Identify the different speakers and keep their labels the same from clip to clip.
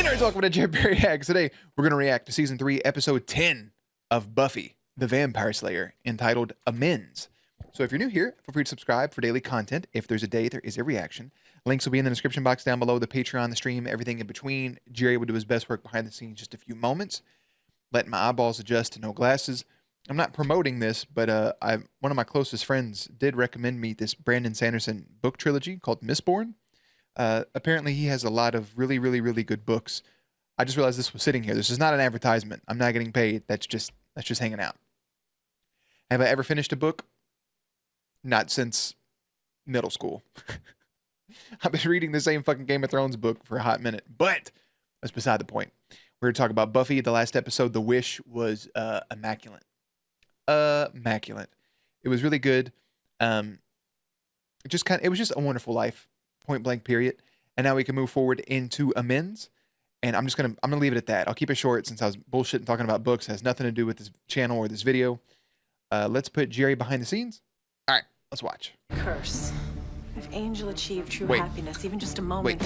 Speaker 1: nerds, welcome to Jerry Perry Hacks. Today, we're going to react to Season 3, Episode 10 of Buffy, the Vampire Slayer, entitled Amends. So if you're new here, feel free to subscribe for daily content. If there's a day, there is a reaction. Links will be in the description box down below, the Patreon, the stream, everything in between. Jerry will do his best work behind the scenes just a few moments. Letting my eyeballs adjust to no glasses. I'm not promoting this, but one of my closest friends did recommend me this Brandon Sanderson book trilogy called Mistborn. Apparently he has a lot of really, really, really good books. I just realized this was sitting here. This is not an advertisement. I'm not getting paid. That's just hanging out. Have I ever finished a book? Not since middle school. I've been reading the same fucking Game of Thrones book for a hot minute, but that's beside the point. We're going to talk about Buffy. The last episode, The Wish, was immaculate. Immaculate. It was really good. It was just a wonderful life. Point blank, period. And now we can move forward into Amends. And I'm gonna leave it at that. I'll keep it short since I was bullshitting talking about books. It has nothing to do with this channel or this video. Let's put Jerry behind the scenes. All right, let's watch.
Speaker 2: Curse. If Angel achieved true happiness, even just a moment.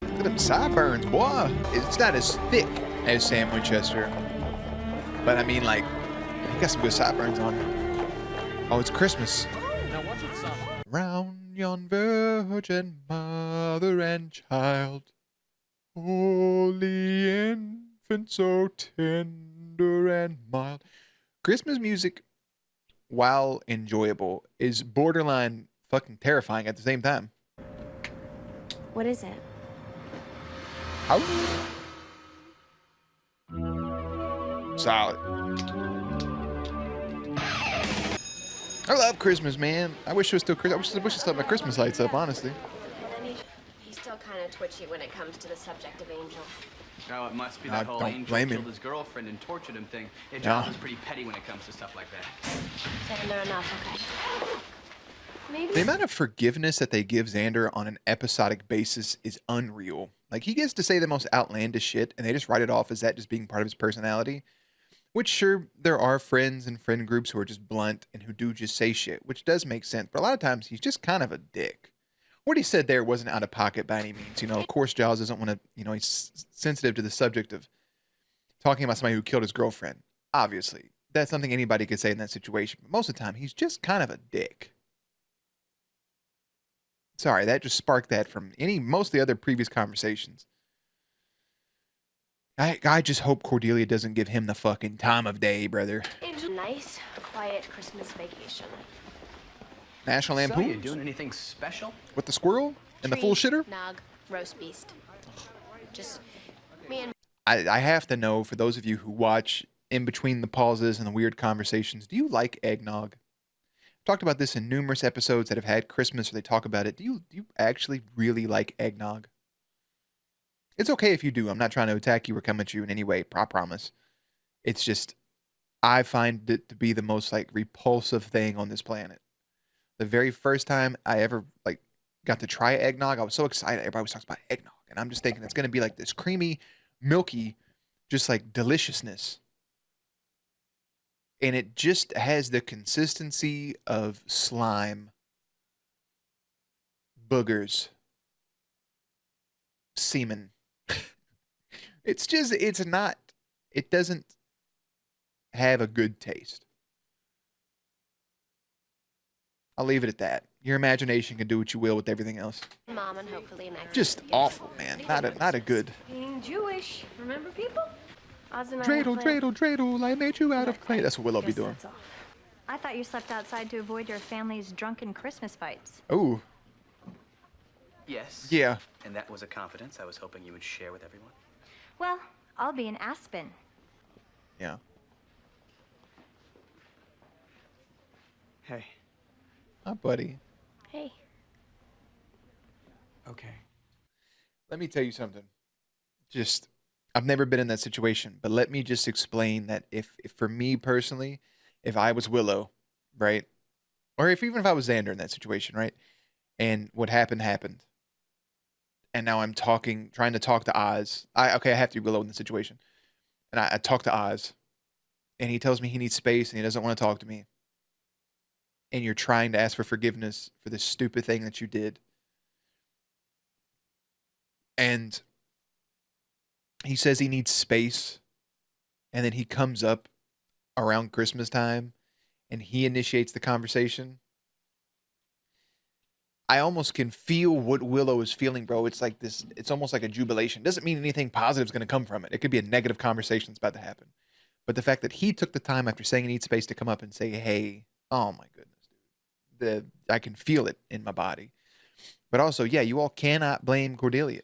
Speaker 1: Look at them sideburns, boy. It's not as thick as Sam Winchester. But I mean, like, he got some good sideburns on him. Oh, it's Christmas.
Speaker 3: Now watch it, son.
Speaker 1: Round yon virgin mother and child, holy infant, so tender and mild. Christmas music, while enjoyable, is borderline fucking terrifying at the same time.
Speaker 4: What is it?
Speaker 1: How? Solid. I love Christmas, man. I wish it was still Christmas. I wish I still had my Christmas lights up, honestly.
Speaker 4: And then he's still kind of twitchy when it comes to the subject of Angel.
Speaker 3: No, it must be that whole
Speaker 1: don't
Speaker 3: Angel
Speaker 1: blame
Speaker 3: killed
Speaker 1: him.
Speaker 3: his girlfriend and tortured him thing. Yeah, Giles is pretty petty when it comes to stuff like that.
Speaker 4: Xander, enough, okay? Maybe.
Speaker 1: The amount of forgiveness that they give Xander on an episodic basis is unreal. Like, he gets to say the most outlandish shit, and they just write it off as that just being part of his personality. Which, sure, there are friends and friend groups who are just blunt and who do just say shit, which does make sense. But a lot of times, he's just kind of a dick. What he said there wasn't out of pocket by any means. You know, of course, Giles doesn't want to, he's sensitive to the subject of talking about somebody who killed his girlfriend. Obviously, that's something anybody could say in that situation. But most of the time, he's just kind of a dick. Sorry, that just sparked that from most of the other previous conversations. I just hope Cordelia doesn't give him the fucking time of day, brother.
Speaker 4: Angel, nice, quiet Christmas vacation.
Speaker 1: National
Speaker 3: So,
Speaker 1: Lampoon?
Speaker 3: you doing anything special?
Speaker 1: With the squirrel and the full shitter?
Speaker 4: Nog, roast beast. Just me and
Speaker 1: I have to know, for those of you who watch in between the pauses and the weird conversations, do you like eggnog? I've talked about this in numerous episodes that have had Christmas, or they talk about it. Do you actually really like eggnog? It's okay if you do. I'm not trying to attack you or come at you in any way. I promise. It's just, I find it to be the most repulsive thing on this planet. The very first time I ever got to try eggnog, I was so excited. Everybody was talking about eggnog, and I'm just thinking it's gonna be like this creamy, milky, just deliciousness. And it just has the consistency of slime, boogers, semen. It doesn't have a good taste. I'll leave it at that. Your imagination can do what you will with everything else.
Speaker 4: Mom, and hopefully next.
Speaker 1: Just awful, man. Not a good.
Speaker 4: Being Jewish, remember people? Oz and I
Speaker 1: Dreidel,
Speaker 4: planned-
Speaker 1: dreidel, dreidel, I made you out of clay. That's what Will'll be
Speaker 5: Guess
Speaker 1: doing.
Speaker 5: that's all. I thought you slept outside to avoid your family's drunken Christmas fights.
Speaker 1: Ooh,
Speaker 3: Yes.
Speaker 1: yeah.
Speaker 3: And that was a confidence I was hoping you would share with everyone.
Speaker 5: Well, I'll be in Aspen.
Speaker 1: Yeah.
Speaker 3: Hey.
Speaker 1: Hi, buddy.
Speaker 4: Hey.
Speaker 3: Okay.
Speaker 1: Let me tell you something. I've never been in that situation, but let me just explain that if for me personally, if I was Willow, right? Or even if I was Xander in that situation, right? And what happened, and now I'm trying to talk to Oz. I have to be Willow in the situation. And I talk to Oz, and he tells me he needs space and he doesn't want to talk to me. And you're trying to ask for forgiveness for this stupid thing that you did. And he says he needs space, and then he comes up around Christmas time and he initiates the conversation. I almost can feel what Willow is feeling, bro. It's like this, it's almost like a jubilation. Doesn't mean anything positive is going to come from it. It could be a negative conversation that's about to happen. But the fact that he took the time after saying he needs space to come up and say, hey, oh my goodness, dude. I can feel it in my body. But also, yeah, you all cannot blame Cordelia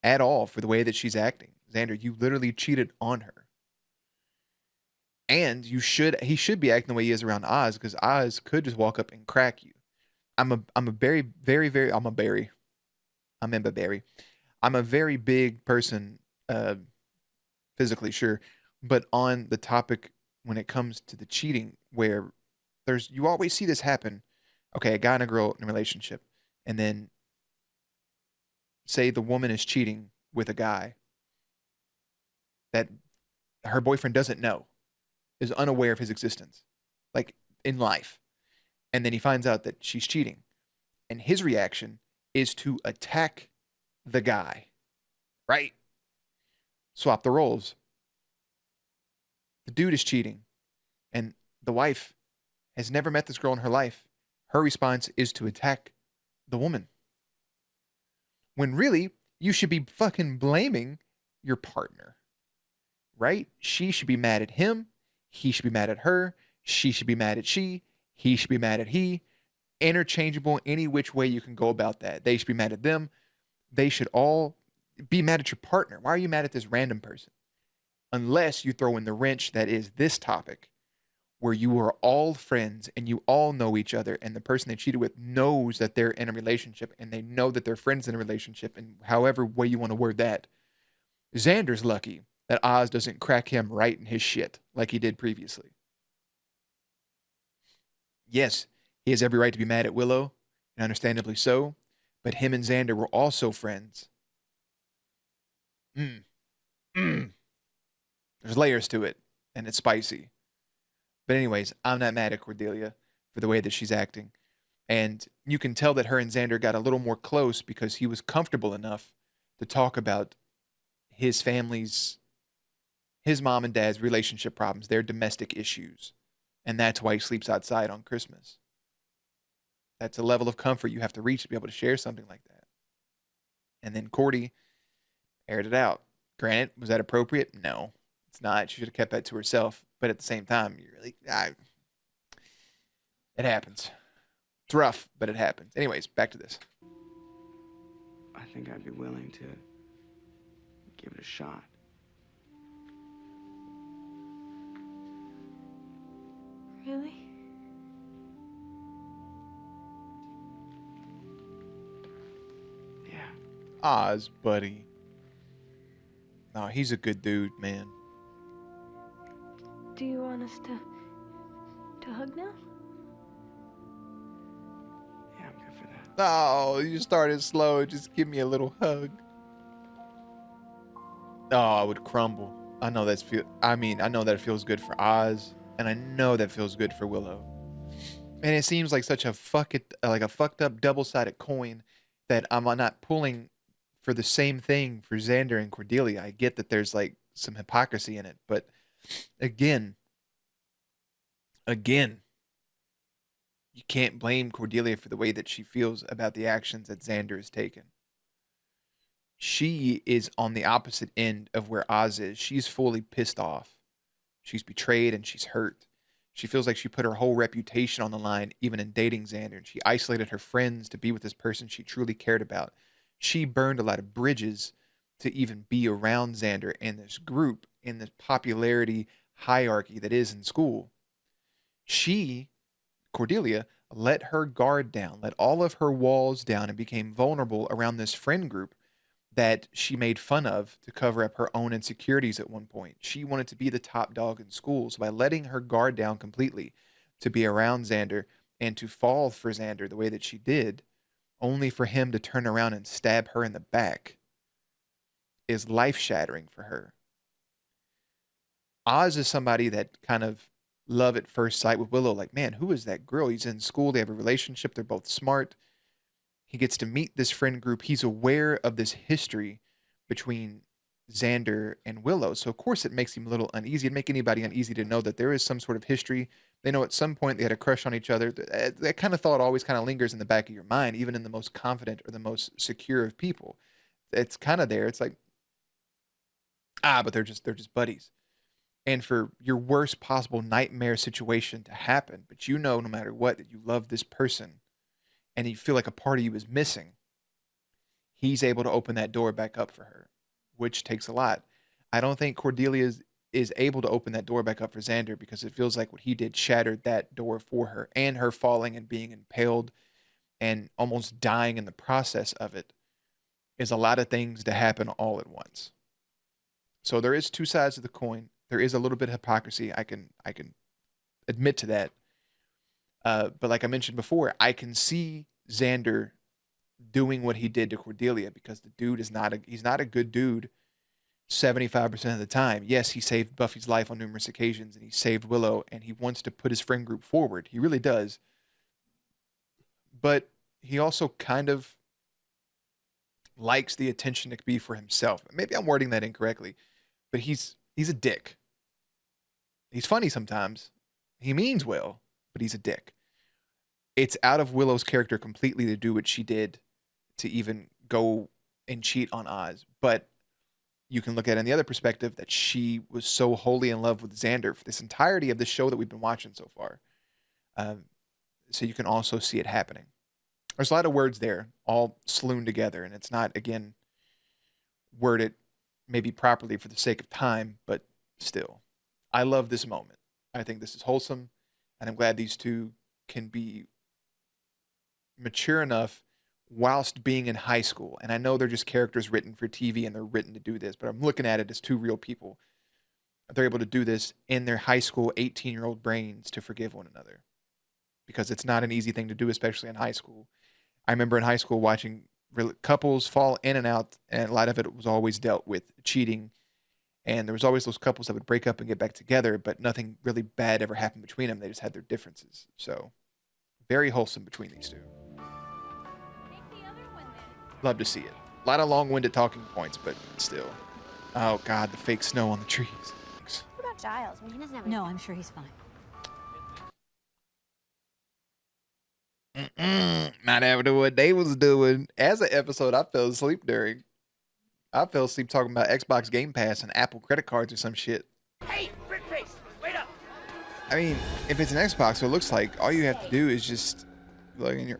Speaker 1: at all for the way that she's acting. Xander, you literally cheated on her. And he should be acting the way he is around Oz, because Oz could just walk up and crack you. I'm a very, very, very, I'm a berry. I'm Emba Berry. I'm a very big person, physically, sure. But on the topic when it comes to the cheating, where you always see this happen. Okay, a guy and a girl in a relationship, and then say the woman is cheating with a guy that her boyfriend doesn't know, is unaware of his existence, like in life. And then he finds out that she's cheating. And his reaction is to attack the guy, right? Swap the roles. The dude is cheating, and the wife has never met this girl in her life. Her response is to attack the woman. When really, you should be fucking blaming your partner, right? She should be mad at him. He should be mad at her. She should be mad at she. He should be mad at he. Interchangeable any which way you can go about that. They should be mad at them. They should all be mad at your partner. Why are you mad at this random person? Unless you throw in the wrench that is this topic, where you are all friends and you all know each other, and the person they cheated with knows that they're in a relationship, and they know that they're friends in a relationship, and however way you want to word that. Xander's lucky that Oz doesn't crack him right in his shit like he did previously. Yes, he has every right to be mad at Willow, and understandably so, but him and Xander were also friends. There's layers to it, and it's spicy. But anyways, I'm not mad at Cordelia for the way that she's acting. And you can tell that her and Xander got a little more close because he was comfortable enough to talk about his family's, his mom and dad's relationship problems, their domestic issues. And that's why he sleeps outside on Christmas. That's a level of comfort you have to reach to be able to share something like that. And then Cordy aired it out. Granted, was that appropriate? No, it's not. She should have kept that to herself. But at the same time, you're really, it happens. It's rough, but it happens. Anyways, back to this.
Speaker 6: I think I'd be willing to give it a shot.
Speaker 2: Really?
Speaker 6: Yeah.
Speaker 1: Oz, buddy. No, he's a good dude, man.
Speaker 2: Do you want us to hug now?
Speaker 6: Yeah, I'm good for that.
Speaker 1: Oh, you started slow. Just give me a little hug. Oh, I would crumble. I know I know that it feels good for Oz, and I know that feels good for Willow. And it seems like such a fucked up double-sided coin that I'm not pulling for the same thing for Xander and Cordelia. I get that there's like some hypocrisy in it, but again, you can't blame Cordelia for the way that she feels about the actions that Xander has taken. She is on the opposite end of where Oz is. She's fully pissed off. She's betrayed and she's hurt. She feels like she put her whole reputation on the line, even in dating Xander. And she isolated her friends to be with this person she truly cared about. She burned a lot of bridges to even be around Xander and this group in this popularity hierarchy that is in school. Cordelia, let her guard down, let all of her walls down, and became vulnerable around this friend group that she made fun of to cover up her own insecurities at one point. She wanted to be the top dog in school. So by letting her guard down completely to be around Xander and to fall for Xander the way that she did, only for him to turn around and stab her in the back, is life-shattering for her. Oz is somebody that kind of love at first sight with Willow. Like, man, who is that girl? He's in school. They have a relationship. They're both smart. He gets to meet this friend group. He's aware of this history between Xander and Willow. So of course it makes him a little uneasy. It'd make anybody uneasy to know that there is some sort of history. They know at some point they had a crush on each other. That kind of thought always kind of lingers in the back of your mind, even in the most confident or the most secure of people. It's kind of there. It's like, but they're just buddies. And for your worst possible nightmare situation to happen, but you know no matter what that you love this person and you feel like a part of you is missing, he's able to open that door back up for her, which takes a lot. I don't think Cordelia is able to open that door back up for Xander because it feels like what he did shattered that door for her, and her falling and being impaled and almost dying in the process of it is a lot of things to happen all at once. So there is two sides of the coin. There is a little bit of hypocrisy. I can admit to that. But like I mentioned before, I can see Xander doing what he did to Cordelia because the dude is he's not a good dude 75% of the time. Yes, he saved Buffy's life on numerous occasions and he saved Willow and he wants to put his friend group forward. He really does. But he also kind of likes the attention to be for himself. Maybe I'm wording that incorrectly, but he's a dick. He's funny sometimes. He means well, but he's a dick. It's out of Willow's character completely to do what she did to even go and cheat on Oz. But you can look at it in the other perspective that she was so wholly in love with Xander for this entirety of the show that we've been watching so far. So you can also see it happening. There's a lot of words there, all slewn together, and it's not, again, worded maybe properly for the sake of time, but still. I love this moment. I think this is wholesome, and I'm glad these two can be mature enough whilst being in high school. And I know they're just characters written for TV and they're written to do this, but I'm looking at it as two real people. They're able to do this in their high school 18-year-old brains to forgive one another. Because it's not an easy thing to do, especially in high school. I remember in high school watching couples fall in and out, and a lot of it was always dealt with cheating. And there was always those couples that would break up and get back together, but nothing really bad ever happened between them. They just had their differences. So, very wholesome between these two. Love to see it. A lot of long-winded talking points, but still. Oh, God, the fake snow on the trees. Thanks.
Speaker 4: What about Giles? I mean, he doesn't have any...
Speaker 5: No, I'm sure he's fine.
Speaker 1: Not after what they was doing. As an episode, I fell asleep during. I fell asleep talking about Xbox Game Pass and Apple credit cards or some shit.
Speaker 7: Hey, Brickface, wait up!
Speaker 1: I mean, if it's an Xbox, what it looks like, all you have to do is just log in your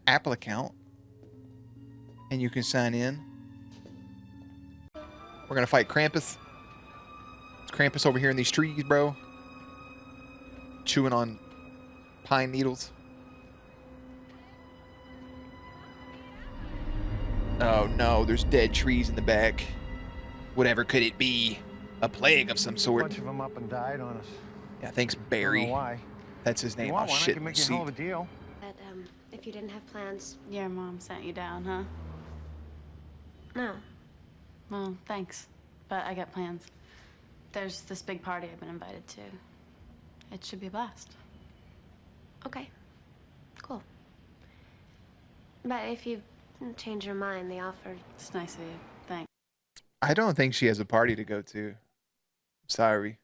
Speaker 1: Apple account and you can sign in. We're gonna fight Krampus. It's Krampus over here in these trees, bro. Chewing on pine needles. Oh no, there's dead trees in the back. Whatever could it be? A plague of some
Speaker 8: A
Speaker 1: sort.
Speaker 8: bunch of them up and died on us.
Speaker 1: Yeah, thanks,
Speaker 8: I don't
Speaker 1: Barry.
Speaker 8: know why.
Speaker 1: That's his
Speaker 8: You
Speaker 1: name.
Speaker 8: want
Speaker 1: I'll
Speaker 8: one? I
Speaker 1: shit
Speaker 8: can
Speaker 1: in
Speaker 8: make
Speaker 1: the
Speaker 8: you a hell of a
Speaker 1: seat.
Speaker 8: deal.
Speaker 4: But, if you didn't have plans...
Speaker 9: Your mom sent you down, huh?
Speaker 4: No.
Speaker 9: Well, thanks. But I got plans. There's this big party I've been invited to. It should be a blast.
Speaker 4: Okay. Cool. But if you change your mind, the offer...
Speaker 9: It's nice of you. Thanks.
Speaker 1: I don't think she has a party to go to. Sorry.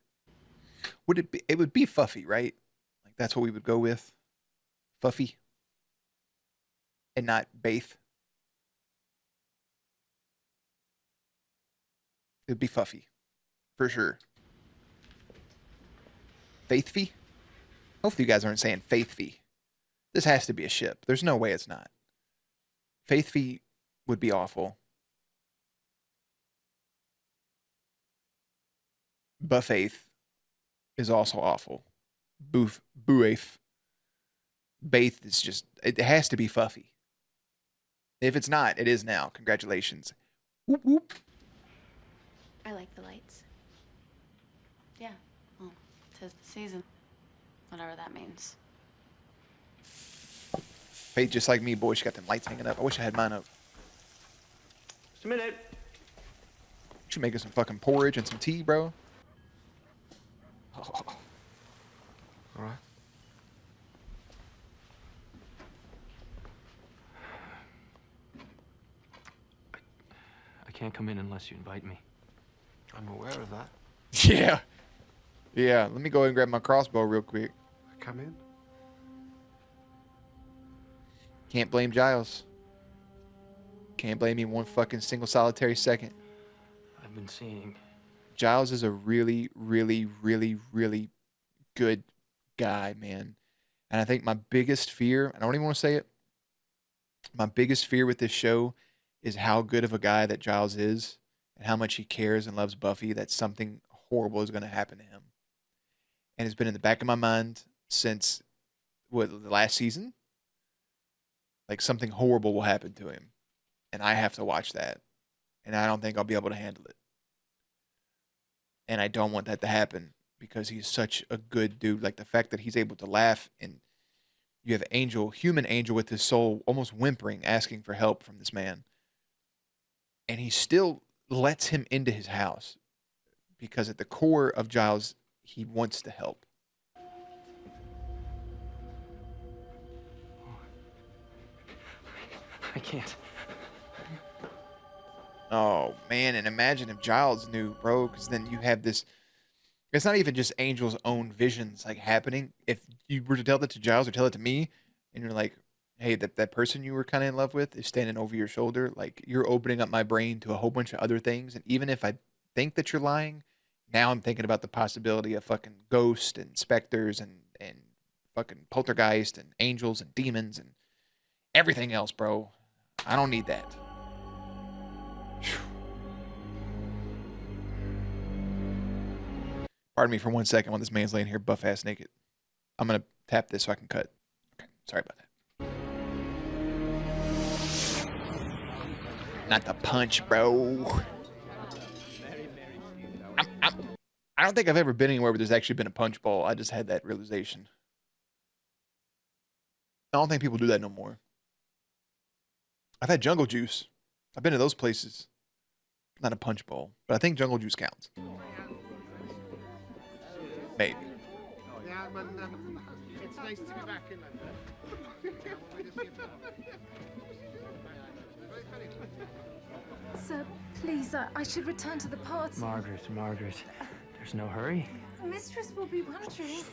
Speaker 1: Would it be? It would be Fuffy, right? Like that's what we would go with. Fuffy. And not Baith. It'd be Fuffy. For sure. Faithfy? Hopefully you guys aren't saying Faithfy. This has to be a ship. There's no way it's not. Faithfy would be awful. Buffaith is also awful. Buaith. Baith is just, it has to be Fuffy. If it's not, it is now. Congratulations. Whoop whoop.
Speaker 4: I like the lights.
Speaker 9: Yeah. Well, 'tis the season. Whatever that means.
Speaker 1: Faith just like me, boy. She got them lights hanging up. I wish I had mine up.
Speaker 6: Just a minute.
Speaker 1: She making some fucking porridge and some tea, bro. Oh.
Speaker 6: All right. I can't come in unless you invite me.
Speaker 8: I'm aware of that.
Speaker 1: Yeah. Yeah. Let me go ahead and grab my crossbow real quick.
Speaker 8: Come in.
Speaker 1: Can't blame Giles. Can't blame him one fucking single solitary second.
Speaker 8: I've been seeing.
Speaker 1: Giles is a really, really, really, really good guy, man. And I think my biggest fear, I don't even want to say it, my biggest fear with this show is how good of a guy that Giles is and how much he cares and loves Buffy, that something horrible is going to happen to him. And it's been in the back of my mind since, the last season? Like something horrible will happen to him. And I have to watch that. And I don't think I'll be able to handle it. And I don't want that to happen because he's such a good dude. Like the fact that he's able to laugh, and you have Angel, human Angel with his soul almost whimpering, asking for help from this man. And he still lets him into his house because at the core of Giles, he wants to help.
Speaker 8: I can't.
Speaker 1: Oh, man. And imagine if Giles knew, bro, because then you have this. It's not even just Angel's own visions like happening. If you were to tell that to Giles or tell it to me, and you're like, hey, that person you were kind of in love with is standing over your shoulder, like you're opening up my brain to a whole bunch of other things. And even if I think that you're lying, now I'm thinking about the possibility of fucking ghosts and specters and fucking poltergeist and angels and demons and everything else, bro. I don't need that. Pardon me for 1 second while this man's laying here buff ass naked. I'm going to tap this so I can cut. Okay, sorry about that. Not the punch, bro. I don't think I've ever been anywhere where there's actually been a punch bowl. I just had that realization. I don't think people do that no more. I've had Jungle Juice. I've been to those places. Not a punch bowl, but I think Jungle Juice counts. Maybe.
Speaker 7: Yeah, but it's nice to be back in
Speaker 2: Sir, please, I should return to the party.
Speaker 8: Margaret, there's no hurry.
Speaker 2: Mistress will be wondering.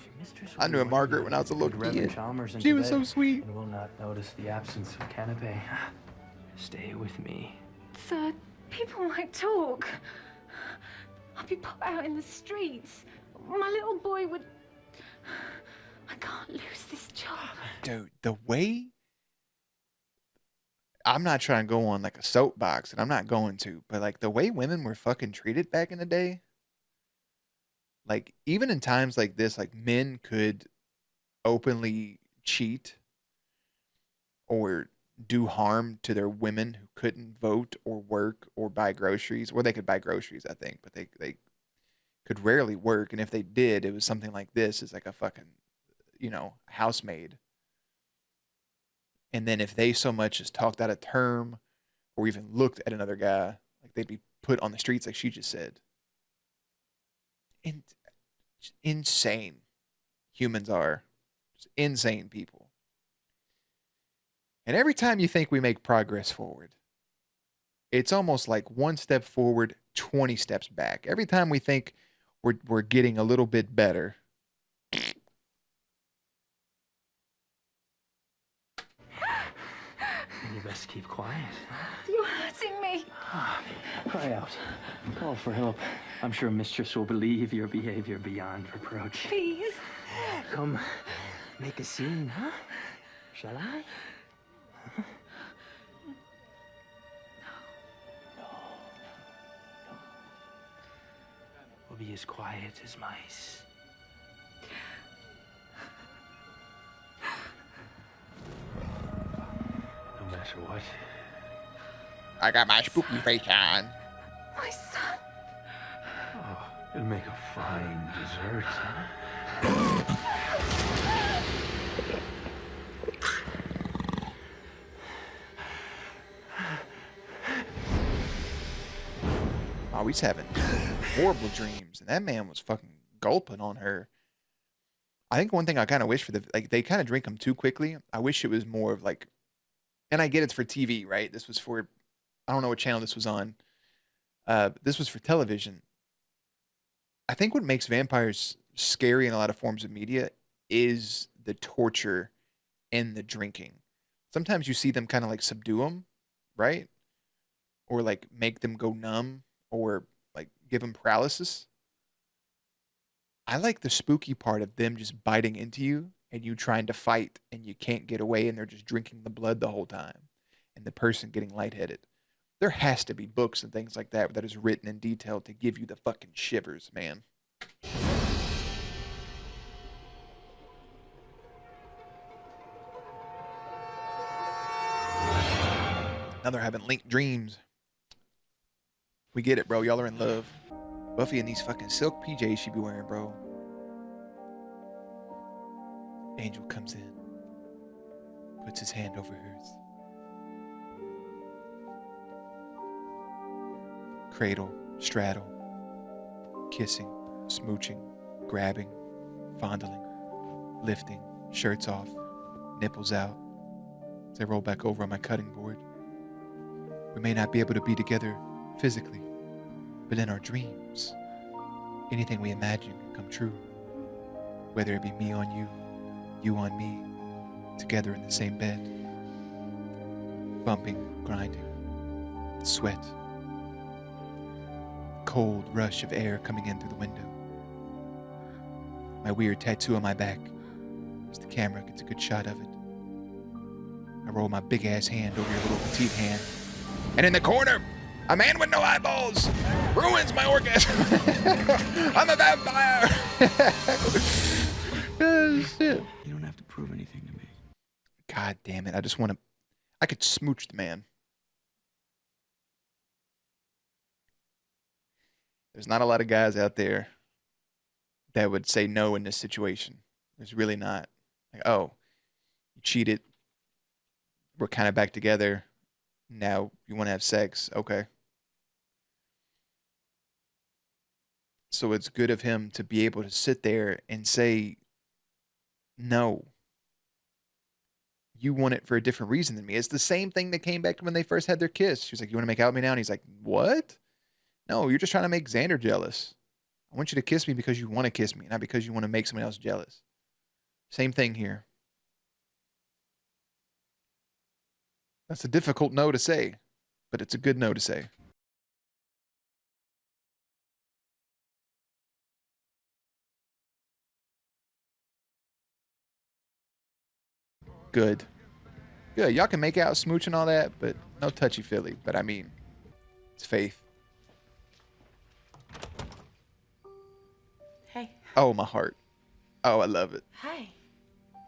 Speaker 1: I knew a Margaret when I was a little
Speaker 8: Reverend
Speaker 1: kid.
Speaker 8: Chalmers
Speaker 1: She was so sweet.
Speaker 8: And will not notice the absence of canapé. Stay with me.
Speaker 2: Sir, people might talk. I'll be put out in the streets. My little boy would. I can't lose this job.
Speaker 1: Dude, the way. I'm not trying to go on like a soapbox, and I'm not going to, but like the way women were fucking treated back in the day. Like, even in times like this, like men could openly cheat or do harm to their women who couldn't vote or work or buy groceries. Or they could buy groceries, I think, but they could rarely work. And if they did, it was something like this, as like a fucking, housemaid. And then if they so much as talked out a term or even looked at another guy, like they'd be put on the streets, like she just said. And insane humans are. Just insane people. And every time you think we make progress forward, it's almost like one step forward, 20 steps back. Every time we think we're getting a little bit better.
Speaker 8: You best keep quiet.
Speaker 2: You're hurting me.
Speaker 8: Cry out. Call for help. I'm sure Mistress will believe your behavior beyond reproach.
Speaker 2: Please.
Speaker 8: Come, make a scene, huh? Shall I? Huh? No. We'll be as quiet as mice. No matter what.
Speaker 1: I got my spooky face on.
Speaker 2: My son.
Speaker 8: Oh, it'll make a fine dessert, huh?
Speaker 1: Oh, he's having horrible dreams. And that man was fucking gulping on her. I think one thing I kind of wish for they kind of drink them too quickly. I wish it was more of like, and I get it's for TV, right? This was for, I don't know what channel this was on. This was for television. I think what makes vampires scary in a lot of forms of media is the torture and the drinking. Sometimes you see them kind of like subdue them, right? Or like make them go numb or like give them paralysis. I like the spooky part of them just biting into you and you trying to fight and you can't get away and they're just drinking the blood the whole time and the person getting lightheaded. There has to be books and things like that that is written in detail to give you the fucking shivers, man. Now they're having linked dreams. We get it, bro. Y'all are in love. Buffy in these fucking silk PJs she be wearing, bro. Angel comes in, puts his hand over hers. Cradle, straddle, kissing, smooching, grabbing, fondling, lifting, shirts off, nipples out. As I roll back over on my cutting board. We may not be able to be together physically, but in our dreams, anything we imagine can come true. Whether it be me on you, you on me, together in the same bed. Bumping, grinding, sweat. Cold rush of air coming in through the window. My weird tattoo on my back, as the camera gets a good shot of it. I roll my big ass hand over your little petite hand. And in the corner, a man with no eyeballs ruins my orgasm. I'm a vampire. Oh, shit.
Speaker 6: You don't have to prove anything to me.
Speaker 1: God damn it. I just want to... I could smooch the man. There's not a lot of guys out there that would say no in this situation. There's really not. Like, oh, you cheated. We're kind of back together. Now you want to have sex. Okay. So it's good of him to be able to sit there and say, no. You want it for a different reason than me. It's the same thing that came back to when they first had their kiss. She was like, you want to make out with me now? And he's like, what? No, you're just trying to make Xander jealous. I want you to kiss me because you want to kiss me, not because you want to make someone else jealous. Same thing here. That's a difficult no to say, but it's a good no to say. Good. Good. Y'all can make out, smooch and all that, but no touchy-feely. But I mean, it's faith.
Speaker 9: Hey.
Speaker 1: Oh, my heart. Oh, I love it.
Speaker 9: Hi.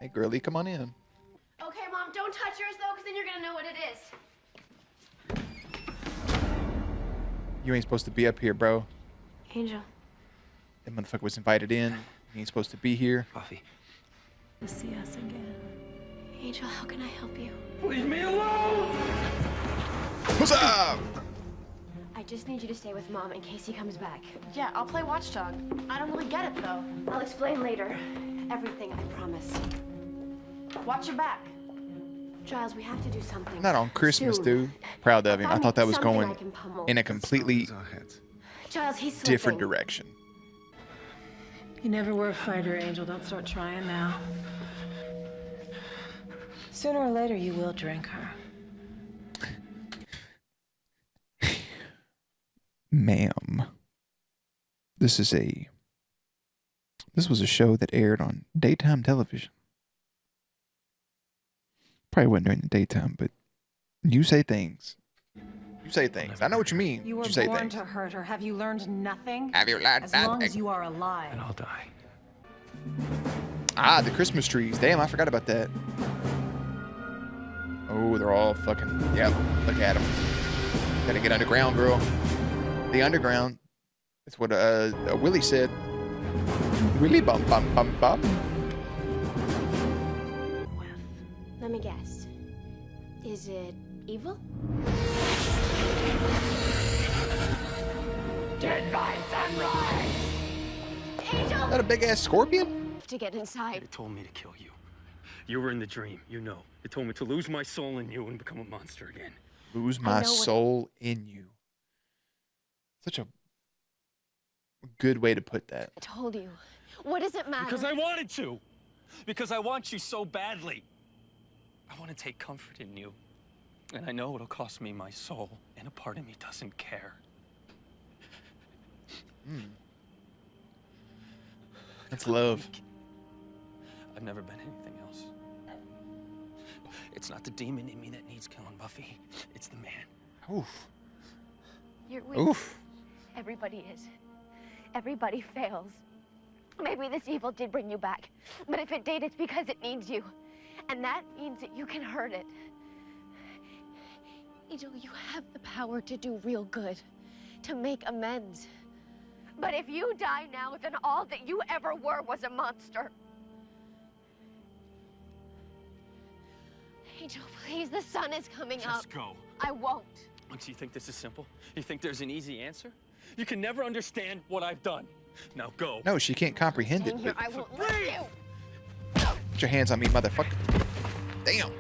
Speaker 1: Hey, girlie, come on in.
Speaker 4: Okay, Mom, don't touch yours, though, because then you're going to know what it is.
Speaker 1: You ain't supposed to be up here, bro.
Speaker 5: Angel.
Speaker 1: That motherfucker was invited in. He ain't supposed to be here.
Speaker 8: Buffy.
Speaker 9: To see us again.
Speaker 4: Angel, how can I help you?
Speaker 8: Leave me alone!
Speaker 1: What's up?
Speaker 4: I just need you to stay with Mom in case he comes back.
Speaker 9: Yeah, I'll play watchdog. I don't really get it, though.
Speaker 4: I'll explain later. Everything, I promise.
Speaker 9: Watch your back.
Speaker 4: Giles, we have to do something.
Speaker 1: Not on Christmas,
Speaker 4: soon.
Speaker 1: dude. Proud of him. I thought that was
Speaker 4: Something
Speaker 1: going
Speaker 4: I can pummel.
Speaker 1: in a completely
Speaker 4: Giles, he's
Speaker 1: different
Speaker 4: slipping.
Speaker 1: direction.
Speaker 10: You never were a fighter, Angel. Don't start trying now. Sooner or later, you will drink her.
Speaker 1: Ma'am. This was a show that aired on daytime television. Probably wasn't during the daytime, but you say things. You say things. I know what you mean.
Speaker 10: You were
Speaker 1: say
Speaker 10: born
Speaker 1: things.
Speaker 10: to hurt her. Have you learned nothing?
Speaker 1: Have you learned
Speaker 10: As long
Speaker 1: nothing?
Speaker 10: as you are alive.
Speaker 8: And I'll die.
Speaker 1: Ah, the Christmas trees. Damn, I forgot about that. Oh, they're all fucking... Yep, look at them. Gotta get underground, girl. The underground. That's what Willie said. Willie bum bum bum bum.
Speaker 4: Let me guess. Is it evil?
Speaker 8: Dead by sunrise!
Speaker 4: Angel!
Speaker 1: Is that a big-ass scorpion?
Speaker 4: To get inside.
Speaker 8: It told me to kill you. You were in the dream, you know. It told me to lose my soul in you and become a monster again.
Speaker 1: Lose my soul in you. Such a good way to put that.
Speaker 4: I told you. What does it matter?
Speaker 8: Because I wanted to. Because I want you so badly. I want to take comfort in you. And I know it'll cost me my soul, and a part of me doesn't care.
Speaker 1: That's love.
Speaker 8: I've never been anything else. It's not the demon in me that needs killing, Buffy. It's the man.
Speaker 1: Oof.
Speaker 4: You're weak.
Speaker 1: Oof.
Speaker 4: Everybody is. Everybody fails. Maybe this evil did bring you back, but if it did, it's because it needs you. And that means that you can hurt it. Angel, you have the power to do real good, to make amends. But if you die now, then all that you ever were was a monster. Angel, please, the sun is coming up.
Speaker 8: Just go.
Speaker 4: I won't.
Speaker 8: Do you think this is simple? You think there's an easy answer? You can never understand what I've done. Now go.
Speaker 1: No, she can't comprehend it.
Speaker 4: Stay here,
Speaker 1: But
Speaker 4: I won't let you.
Speaker 1: put your hands on me, motherfucker. Damn.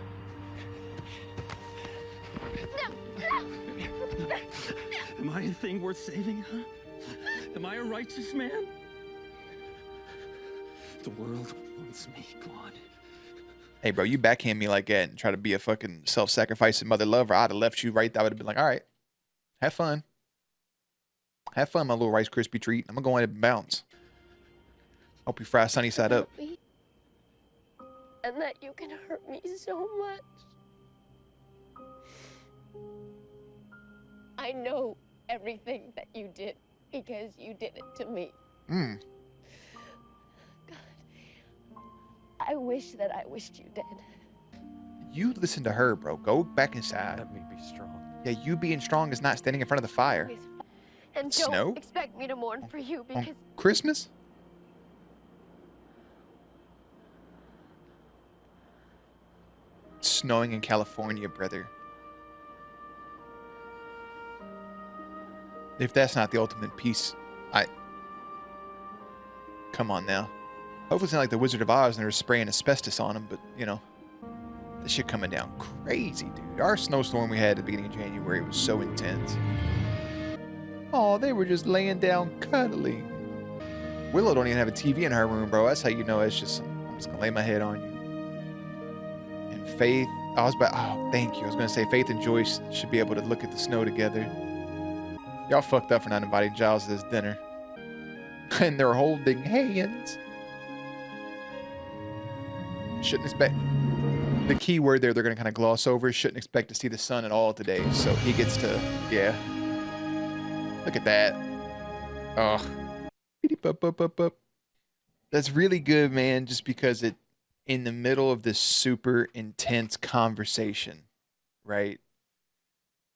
Speaker 8: Am I a thing worth saving, huh? Am I a righteous man? The world wants me gone.
Speaker 1: Hey, bro, you backhand me like that and try to be a fucking self-sacrificing mother lover, I'd have left you right there. I would have been like, all right, have fun. Have fun, my little Rice Krispie treat. I'm going to go ahead and bounce. Hope you fry sunny side up.
Speaker 4: And that you can hurt me so much. I know everything that you did because you did it to me. God, I wish that I wished you dead.
Speaker 1: You listen to her, bro. Go back inside.
Speaker 8: Let me be strong.
Speaker 1: Yeah, you being strong is not standing in front of the fire.
Speaker 4: And
Speaker 1: Snow?
Speaker 4: don't expect me to mourn for you because
Speaker 1: On Christmas? It's snowing in California, brother. If that's not the ultimate peace, come on now. Hopefully it's not like the Wizard of Oz and they're spraying asbestos on them, but, you know, this shit coming down crazy, dude. Our snowstorm we had at the beginning of January was so intense. Oh, they were just laying down cuddling. Willow don't even have a TV in her room, bro. That's how you know it's just, I'm just gonna lay my head on you. And Faith, thank you. I was gonna say Faith and Joyce should be able to look at the snow together. Y'all fucked up for not inviting Giles to this dinner. And they're holding hands. Shouldn't expect, the key word there they're gonna kind of gloss over, shouldn't expect to see the sun at all today. So he gets to, yeah. Look at that. Oh. That's really good, man, just because it, in the middle of this super intense conversation, right?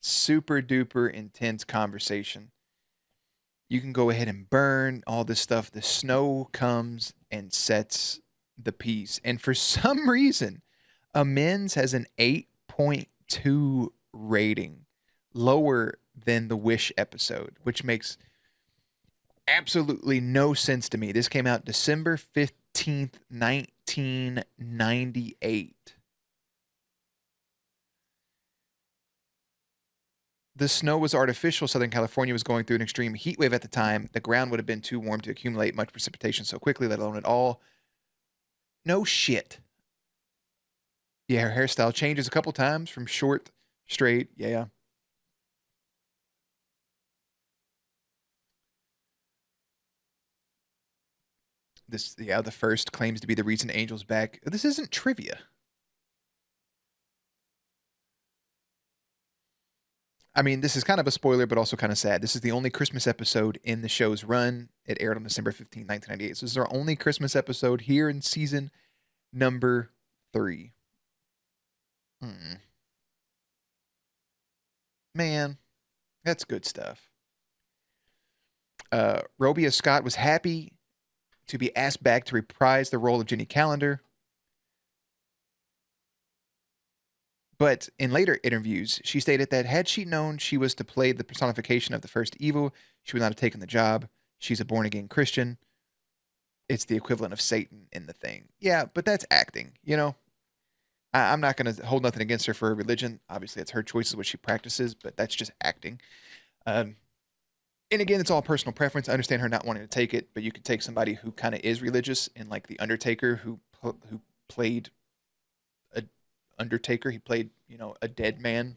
Speaker 1: Super duper intense conversation. You can go ahead and burn all this stuff. The snow comes and sets the piece. And for some reason, Amends has an 8.2 rating, lower than the Wish episode, which makes absolutely no sense to me. This came out December 15th, 1998. The snow was artificial. Southern California was going through an extreme heat wave at the time. The ground would have been too warm to accumulate much precipitation so quickly, let alone at all. No shit. Yeah, her hairstyle changes a couple times from short, straight. Yeah. The first claims to be the reason Angel's back. This isn't trivia. I mean, this is kind of a spoiler, but also kind of sad. This is the only Christmas episode in the show's run. It aired on December 15, 1998. So this is our only Christmas episode here in season number 3. Man, that's good stuff. Robia Scott was happy to be asked back to reprise the role of Jenny Calendar. But in later interviews, she stated that had she known she was to play the personification of the first evil, she would not have taken the job. She's a born-again Christian. It's the equivalent of Satan in the thing. Yeah, but that's acting, you know? I'm not going to hold nothing against her for her religion. Obviously, it's her choices, what she practices, but that's just acting. And again, it's all personal preference. I understand her not wanting to take it, but you could take somebody who kind of is religious, and like the Undertaker, who played a Undertaker. He played, a dead man,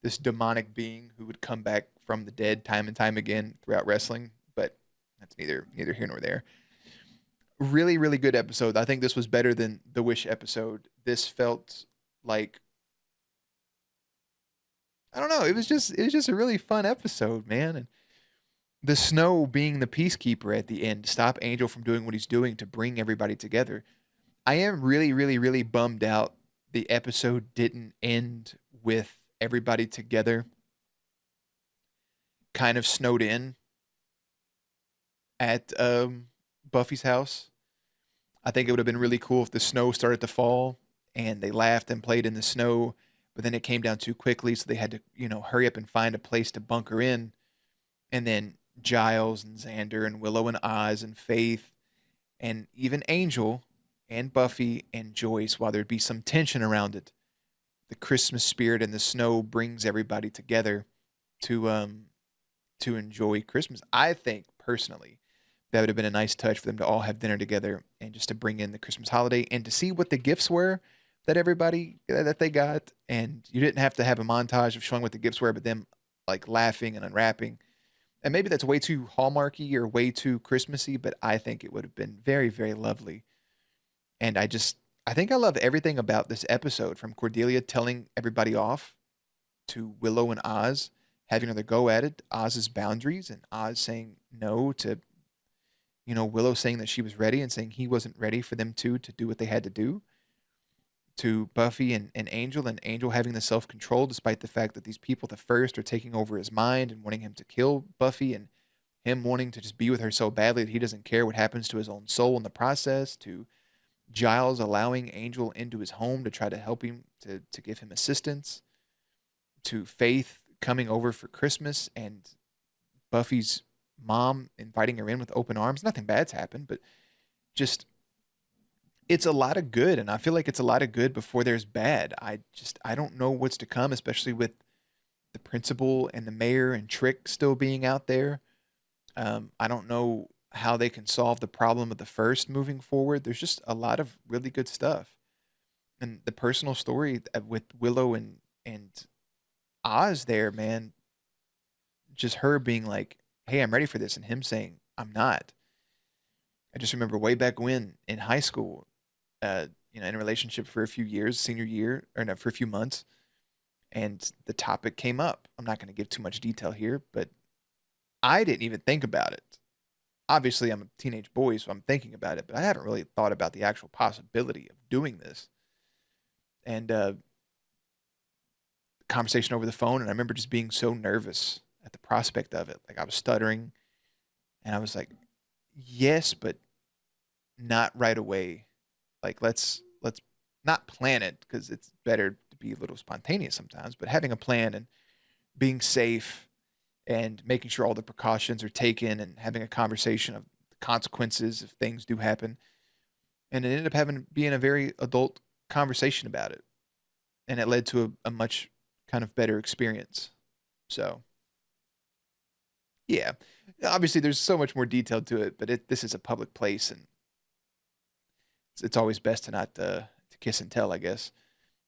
Speaker 1: this demonic being who would come back from the dead time and time again throughout wrestling. But that's neither here nor there. Really, really good episode. I think this was better than the Wish episode. This felt like, I don't know. It was just a really fun episode, man. And the snow being the peacekeeper at the end to stop Angel from doing what he's doing to bring everybody together. I am really, really, really bummed out the episode didn't end with everybody together, kind of snowed in at Buffy's house. I think it would have been really cool if the snow started to fall and they laughed and played in the snow, but then it came down too quickly, so they had to, hurry up and find a place to bunker in. And then Giles and Xander and Willow and Oz and Faith and even Angel and Buffy and Joyce, while there'd be some tension around it, the Christmas spirit and the snow brings everybody together to enjoy Christmas. I think personally that would have been a nice touch for them to all have dinner together and just to bring in the Christmas holiday and to see what the gifts were that they got. And you didn't have to have a montage of showing what the gifts were, but them like laughing and unwrapping. And maybe that's way too Hallmarky or way too Christmassy, but I think it would have been very, very lovely. And I think I love everything about this episode, from Cordelia telling everybody off to Willow and Oz having another go at it, Oz's boundaries, and Oz saying no to, Willow saying that she was ready and saying he wasn't ready for them to do what they had to do, to Buffy and Angel having the self-control despite the fact that these people at the first are taking over his mind and wanting him to kill Buffy, and him wanting to just be with her so badly that he doesn't care what happens to his own soul in the process, to Giles allowing Angel into his home to try to help him, to give him assistance, to Faith coming over for Christmas and Buffy's mom inviting her in with open arms. Nothing bad's happened, but just, it's a lot of good, and I feel like it's a lot of good before there's bad. I don't know what's to come, especially with the principal and the mayor and Trick still being out there. I don't know how they can solve the problem of the first moving forward. There's just a lot of really good stuff. And the personal story with Willow and Oz there, man, just her being like, hey, I'm ready for this, and him saying, I'm not. I just remember way back when in high school, in a relationship for a few years, senior year, or no, for a few months, and the topic came up. I'm not going to give too much detail here, but I didn't even think about it. Obviously, I'm a teenage boy, so I'm thinking about it, but I haven't really thought about the actual possibility of doing this. And conversation over the phone, and I remember just being so nervous at the prospect of it. Like, I was stuttering, and I was like, yes, but not right away. Like, let's not plan it, because it's better to be a little spontaneous sometimes, but having a plan and being safe and making sure all the precautions are taken and having a conversation of the consequences if things do happen. And it ended up being a very adult conversation about it. And it led to a much kind of better experience. So, yeah, obviously there's so much more detail to it, but this is a public place, and it's always best to not to kiss and tell, I guess.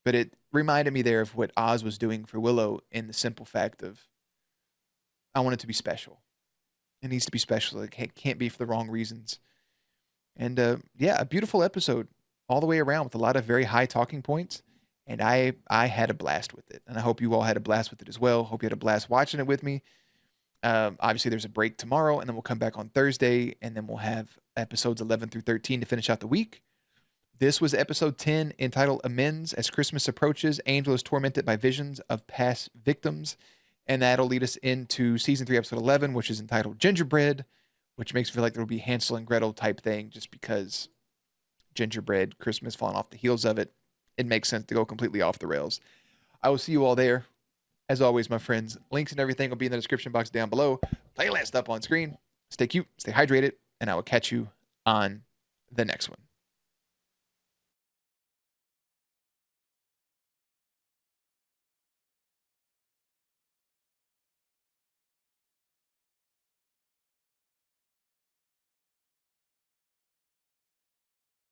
Speaker 1: But it reminded me there of what Oz was doing for Willow in the simple fact of, I want it to be special. It needs to be special. It can't be for the wrong reasons. And yeah, a beautiful episode all the way around with a lot of very high talking points. And I had a blast with it. And I hope you all had a blast with it as well. Hope you had a blast watching it with me. Obviously, there's a break tomorrow, and then we'll come back on Thursday, and then we'll have episodes 11 through 13 to finish out the week. This was episode 10, entitled Amends. As Christmas approaches, Angel is tormented by visions of past victims. And that'll lead us into season 3, episode 11, which is entitled Gingerbread, which makes me feel like there will be Hansel and Gretel type thing, just because gingerbread, Christmas falling off the heels of it. It makes sense to go completely off the rails. I will see you all there. As always, my friends, links and everything will be in the description box down below. Playlist up on screen. Stay cute, stay hydrated, and I will catch you on the next one.